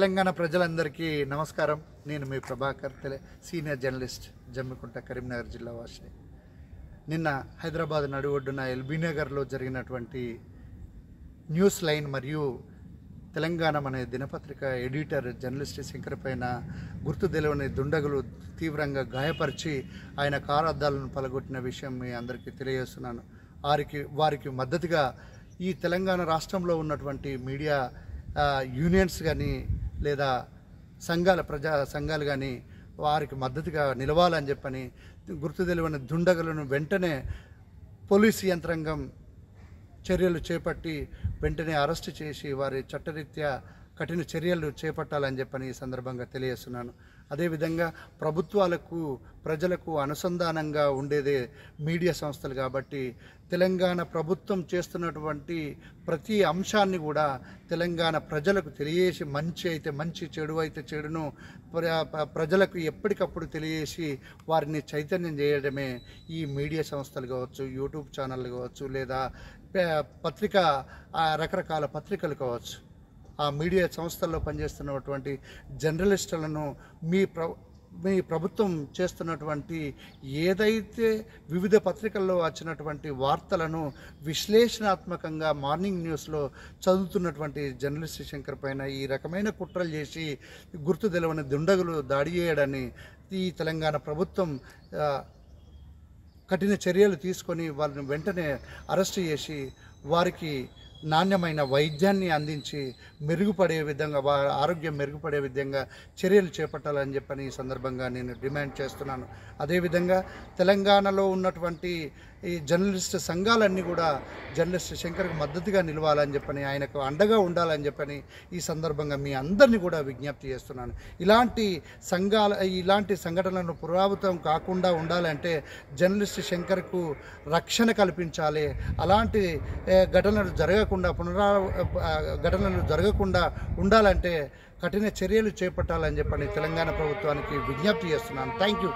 తెలంగాణ ప్రజలందరికీ నమస్కారం. నేను మీ ప్రభాకర్, సీనియర్ జర్నలిస్ట్, జమ్మికుంట, కరీంనగర్ జిల్లా వాసిని. నిన్న హైదరాబాద్ నడిఒడ్డున ఎల్బీ నగర్లో జరిగినటువంటి న్యూస్ లైన్ మరియు తెలంగాణ అనే దినపత్రిక ఎడిటర్ జర్నలిస్ట్ శంకర్ పైన గుర్తు తెలియని దుండగులు తీవ్రంగా గాయపరిచి ఆయన కారు అద్దాలను పలగొట్టిన విషయం మీ అందరికీ తెలియజేస్తున్నాను. వారికి మద్దతుగా ఈ తెలంగాణ రాష్ట్రంలో ఉన్నటువంటి మీడియా యూనియన్స్ కానీ లేదా ప్రజా సంఘాలు కానీ వారికి మద్దతుగా నిలవాలని చెప్పని గుర్తు తెలియని దుండగులను వెంటనే పోలీసు యంత్రాంగం చర్యలు చేపట్టి వెంటనే అరెస్టు చేసి వారి చట్టరీత్యా కఠిన చర్యలు చేపట్టాలని చెప్పని ఈ సందర్భంగా తెలియజేస్తున్నాను. అదేవిధంగా ప్రభుత్వాలకు ప్రజలకు అనుసంధానంగా ఉండేదే మీడియా సంస్థలు కాబట్టి తెలంగాణ ప్రభుత్వం చేస్తున్నటువంటి ప్రతి అంశాన్ని కూడా తెలంగాణ ప్రజలకు తెలియజేసి మంచి అయితే మంచి, చెడు అయితే చెడును ప్రజలకు ఎప్పటికప్పుడు తెలియజేసి వారిని చైతన్యం చేయడమే ఈ మీడియా సంస్థలు కావచ్చు, యూట్యూబ్ ఛానళ్ళు కావచ్చు, లేదా రకరకాల పత్రికలు కావచ్చు. ఆ మీడియా సంస్థల్లో పనిచేస్తున్నటువంటి జర్నలిస్టులను మీ ప్రభుత్వం చేస్తున్నటువంటి ఏదైతే వివిధ పత్రికల్లో వచ్చినటువంటి వార్తలను విశ్లేషణాత్మకంగా మార్నింగ్ న్యూస్లో చదువుతున్నటువంటి జర్నలిస్ట్ శంకర్ పైన ఈ రకమైన కుట్రలు చేసి గుర్తు తెలియని దుండగులు దాడి చేయడాన్ని ఈ తెలంగాణ ప్రభుత్వం కఠిన చర్యలు తీసుకొని వాళ్ళని వెంటనే అరెస్టు చేసి వారికి నాణ్యమైన వైద్యాన్ని అందించి మెరుగుపడే విధంగా వారి ఆరోగ్యం మెరుగుపడే విధంగా చర్యలు చేపట్టాలని చెప్పని ఈ సందర్భంగా నేను డిమాండ్ చేస్తున్నాను. అదేవిధంగా తెలంగాణలో ఉన్నటువంటి ఈ జర్నలిస్ట్ సంఘాలన్నీ కూడా జర్నలిస్ట్ శంకర్కి మద్దతుగా నిలవాలని చెప్పని, ఆయనకు అండగా ఉండాలని చెప్పని ఈ సందర్భంగా మీ అందరినీ కూడా విజ్ఞప్తి చేస్తున్నాను. ఇలాంటి సంఘటనలను పునరావృతం కాకుండా ఉండాలంటే జర్నలిస్ట్ శంకర్కు రక్షణ కల్పించాలి. అలాంటి ఘటనలు జరగకుండా ఉండాలంటే కఠిన చర్యలు చేపట్టాలని చెప్పని తెలంగాణ ప్రభుత్వానికి విజ్ఞప్తి చేస్తున్నాను. Thank you.